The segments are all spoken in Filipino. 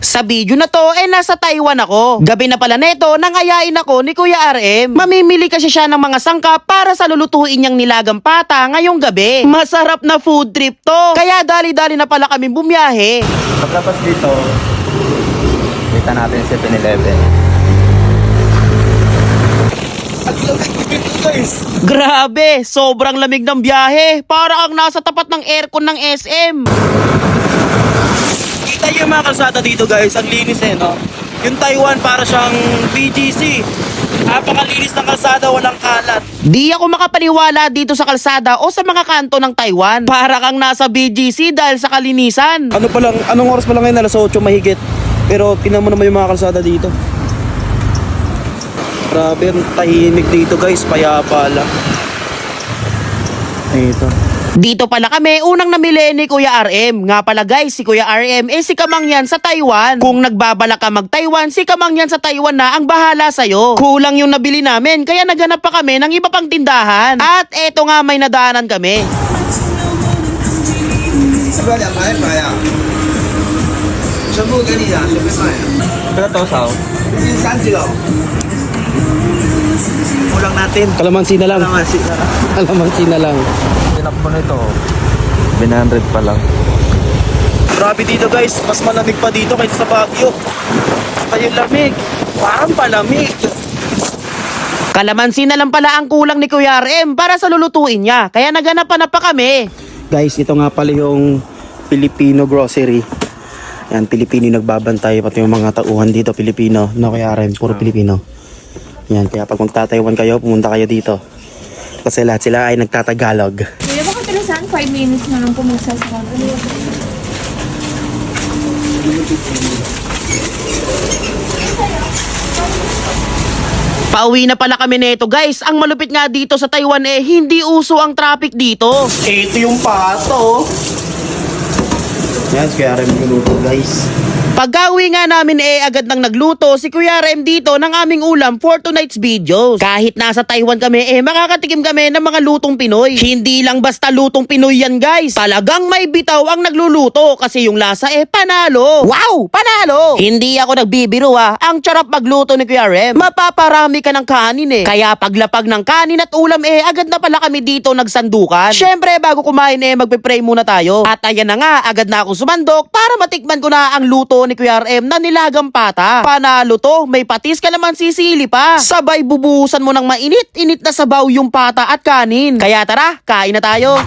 Sa video na to, nasa Taiwan ako. Gabi na pala neto, nangayain ako ni Kuya RM. Mamimili kasi siya ng mga sangkap para sa lulutuin niyang nilagang pata ngayong gabi. Masarap na food trip to. Kaya dali-dali na pala kami bumiyahe. Paglapas dito, kita natin sa 7-Eleven. Grabe, sobrang lamig ng biyahe. Para kang nasa tapat ng aircon ng SM. Kita yung mga kalsada dito guys, ang linis no? Yung Taiwan para siyang BGC. Napakalinis ng kalsada, walang kalat. Di ako makapaniwala dito sa kalsada o sa mga kanto ng Taiwan. Para kang nasa BGC dahil sa kalinisan. Ano pa lang, anong oras pa lang ngayon? Alas 8 mahigit. Pero tingnan mo naman yung mga kalsada dito. Grabe, ang tahimik dito guys, payapa lang. Ito. Dito pala kami unang namili ni Kuya RM. Nga pala guys, si Kuya RM si Kamang yan sa Taiwan. Kung nagbabalak ka mag-Taiwan, si Kamang yan sa Taiwan na ang bahala sa'yo. Kulang yung nabili namin, kaya naghanap pa kami ng iba pang tindahan. At eto nga, may nadaanan kami. Pero tosaw. Kulang natin. Kalamansi na lang. Alamansi na lang. Tinakbo nito, 700 pa lang. Grabe dito guys, mas malamig pa dito kaysa sa Baguio. Kayo lamig, parang palamig. Kalamansi na lang pala ang kulang ni Kuya RM para sa lulutuin niya. Kaya naghanap pa kami. Guys, ito nga pala yung Filipino grocery. Yan, Pilipino yung nagbabantay, pati yung mga tauhan dito, Pilipino. No, Kuya RM, puro Pilipino. Yan, kaya pag magtataywan kayo, pumunta kayo dito. Kasi lahat sila ay nagtatagalog. Kuya, baka talasan 5 minutes na lang po magsasarap. Pauwi na pala kami neto guys. Ang malupit nga dito sa Taiwan hindi uso ang traffic dito. Ito yung pato. Yan, kaya rin minuto guys. Pag-uwi nga namin agad nang nagluto si Kuya RM dito ng aming ulam for tonight's videos. Kahit nasa Taiwan kami makakatikim kami ng mga lutong Pinoy. Hindi lang basta lutong Pinoy yan guys. Talagang may bitaw ang nagluluto kasi yung lasa panalo. Wow! Panalo! Hindi ako nagbibiro Ang charap magluto ni Kuya RM. Mapaparami ka ng kanin Kaya paglapag ng kanin at ulam agad na pala kami dito nagsandukan. Syempre bago kumain magpe-pray muna tayo. At ayan na nga, agad na ako sumandok para matikman ko na ang luto ni Kuya RM na nilagang pata. Panalo to, may patis ka naman sisili pa. Sabay bubuhusan mo ng mainit-init na sabaw yung pata at kanin. Kaya tara, kain na tayo.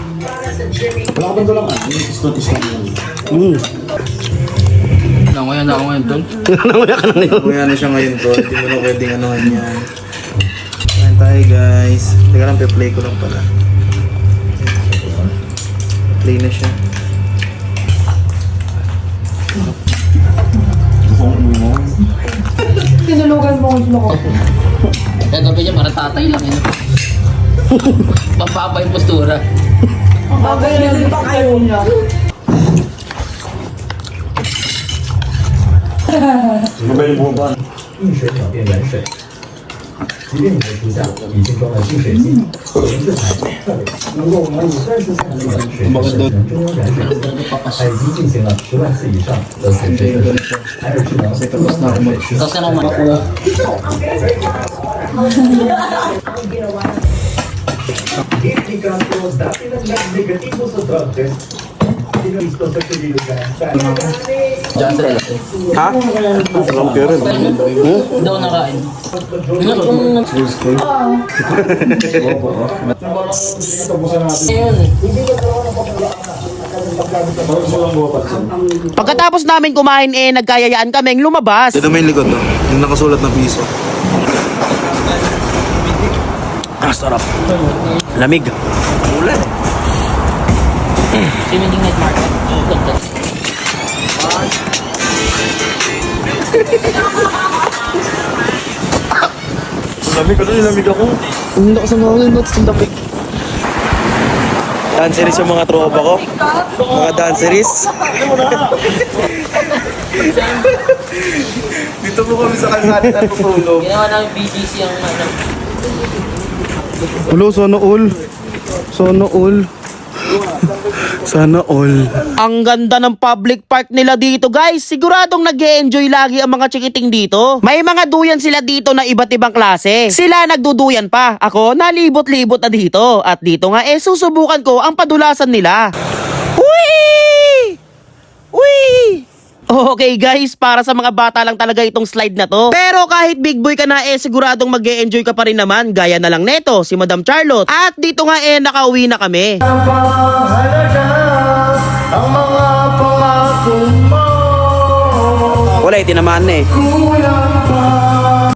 Nanguya na ako ngayon doon. Nanguya ka na ngayon. Nanguya na siya ngayon doon. Hindi mo na pwedeng anuhan yan. Kain tayo guys. Teka lang, pe-play ko lang pala. Play na siya. Tinulugan mo ko. Kaya gabi niya para tatay lang yun. Papapa yung postura. Ang bagay na hindi pa kayo niya. 遇水转变远水，即便你的厨下已经装了净水机，零色彩特别好。如果我们50-30次的水质生成中央燃水它已经进行了10万次以上的水质测试，还有智能中央燃水 Tapos ka naman ako. Indicando os dados negativos o dados. Listo sa kalilugan. Diyan sa lalaki. Ha? Alam ko rin. Hindi ako nakain. Ayun. Pagkatapos namin kumain nagkayayaan kaming lumabas. Ito may likod yung nakasulat na piso. Sarap. Lamig. Ulan. Swimming night market. Ganda. Lamig ako. Hindi ako sa mga nuts ng lamig. Danceries yung mga tropa ko. Mga danceries. Dito po kami sa kalsada at tutulog. Ginawa namin BGC ang ano. Ulo, sono all. Sana all. Ang ganda ng public park nila dito guys. Siguradong nag-e-enjoy lagi ang mga chikiting dito. May mga duyan sila dito na iba't ibang klase. Sila nagduduyan pa. Ako nalibot-libot na dito. At dito nga susubukan ko ang padulasan nila. Uy! Uy! Okay guys, para sa mga bata lang talaga itong slide na to. Pero kahit big boy ka na siguradong mag-e-enjoy ka pa rin naman. Gaya na lang neto, si Madam Charlotte. At dito nga nakauwi na kami. Wala, tinamaan na eh.